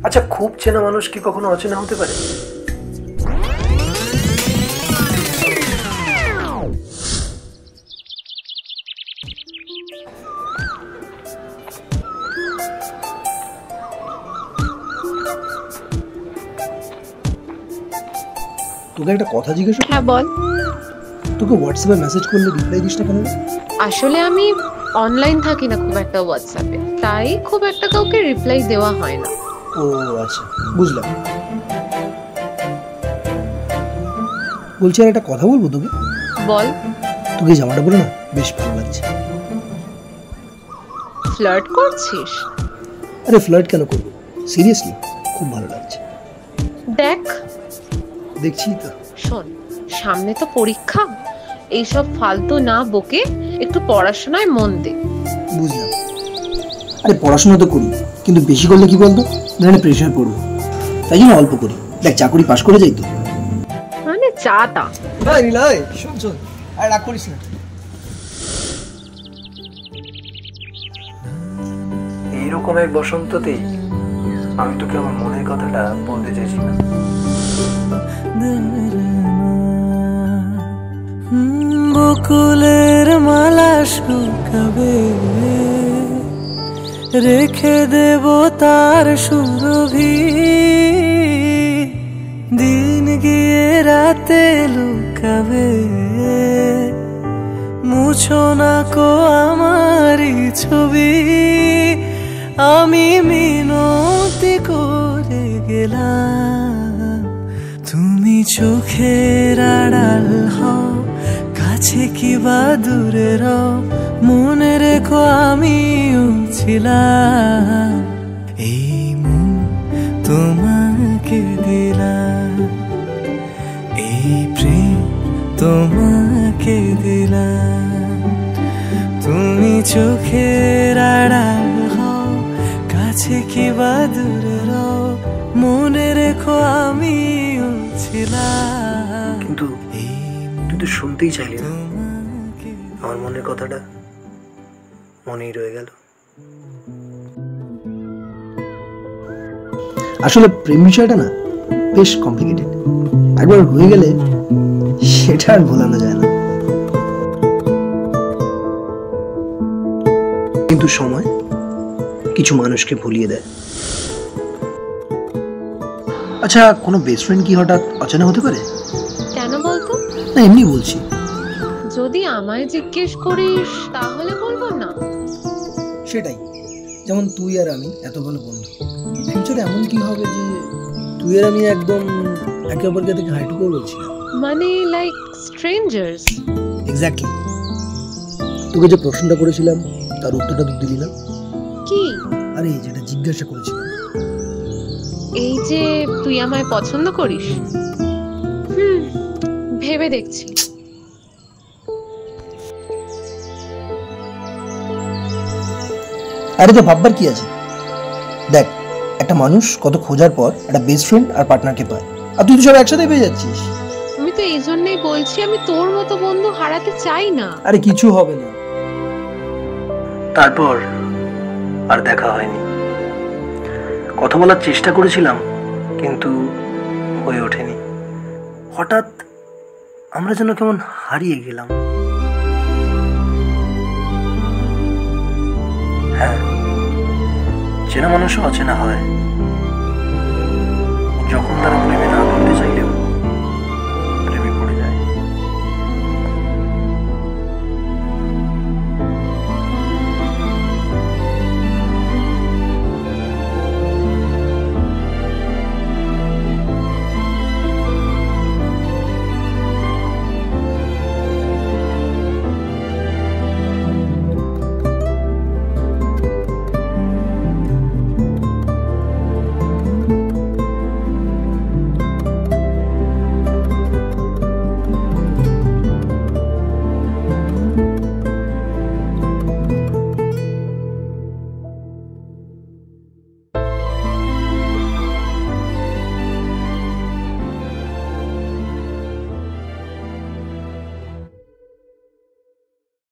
আচ্ছা, খুব চেনা মানুষ কি কখনো অচেনা হতে পারে? তোকে একটা কথা জিজ্ঞেস? হ্যাঁ বল। তোকে হোয়াটসঅ্যাপে মেসেজ করলে রিপ্লাই দিস না কেন? আসলে আমি অনলাইন থাকি না খুব একটা হোয়াটসঅ্যাপে, তাই খুব একটা কাউকে রিপ্লাই দেওয়া হয় না। ও আচ্ছা, বুঝলাম। বলছি আর একটা কথা বলবো তোকে? বল। তোকে জামাটা পরে না বেশ ভালো লাগছে। ফ্লার্ট করছিস? আরে ফ্লার্ট কেন করবো, সিরিয়াসলি খুব ভালো লাগছে। দেখ। দেখছি তো। শোন, সামনে তো পরীক্ষা, এইসব ফালতু না বকে একটু পড়াশোনায় মন দে। বুঝলাম। আরে পড়াশোনা তো করি, কিন্তু বেশি করলে কি বলতো ধরে প্রেশার পড়বো, তাই জন্য অল্প করি। দেখ চাকরি পাশ করে যাই তো। মানে চাটা শোন শোন, আর রাগ করিস না। এইরকম এক বসন্ততেই আমি তোকে আমার মনের কথাটা বলতে চাইছিলাম। বকুলের মালা শুকাবে, রেখে দেব তার সুরভি, দিন গিয়ে রাতে লুকাবে, মুছো না কো আমারই ছবি। আমি মিনতি করে গেলাম, তুমি চোখের আড়াল হও, কাছে কি বা দূরে রও, মনে রেখো আমিও ছিলাম। এই মন তোমাকে দিলাম, এই প্রেম তোমাকে দিলাম। তুমি চোখের আড়াল হও, কাছে কি বা দূরে রও, মনে রেখো আমিও ছিলাম। কিন্তু তুই তো শুনতেই চাইলি না। আমার মনের কথাটা মনেই রয়ে গেল। আসলে প্রেম বিষয়টা না বেশ কমপ্লিকেটেড, একবার হয়ে গেলে সেটা আর ভোলানো যায় না। কিন্তু সময় কিছু মানুষকে ভুলিয়ে দেয়। আচ্ছা, কোনো বেস্ট ফ্রেন্ড কি হঠাৎ অচেনা হতে পারে? কেন বলতো? না এমনি বলছি। যদি আমায় জিজ্ঞেস করিস তাহলে বলবো না। সেটাই, যেমন তুই আর আমি এত ভালো বন্ধু, ফিউচারে এমন কি হবে যে তুই আর আমি একদম একে অপরকে দেখে হাইটুকু বলছি না, মানে লাইক স্ট্রেঞ্জার্স। এক্স্যাক্টলি। তোকে যে প্রশ্নটা করেছিলাম তার উত্তরটা তুই দিলি না। কি? আরে যেটা জিজ্ঞাসা করেছিলাম, এই যে তুই আমায় পছন্দ করিস? ভেবে দেখছি। আরে তো ভাববার কি আছে? দেখ, একটা মানুষ কত খোঁজার পর একটা বেস্ট ফ্রেন্ড আর পার্টনারকে পায়, আর তুই তো সব একসাথে পেয়ে যাচ্ছিস। আমি তো এই জন্যই বলছি আমি তোর মতো বন্ধু হারাতে চাই না। আরে কিছু হবে না। তারপর আর দেখা হয়নি। কথা বলার চেষ্টা করেছিলাম কিন্তু হয়ে ওঠেনি। হঠাৎ আমরা যেন কেমন হারিয়ে গেলাম। হ্যাঁ, চেনা মানুষও অচেনা হয় যখন তারা প্রেমে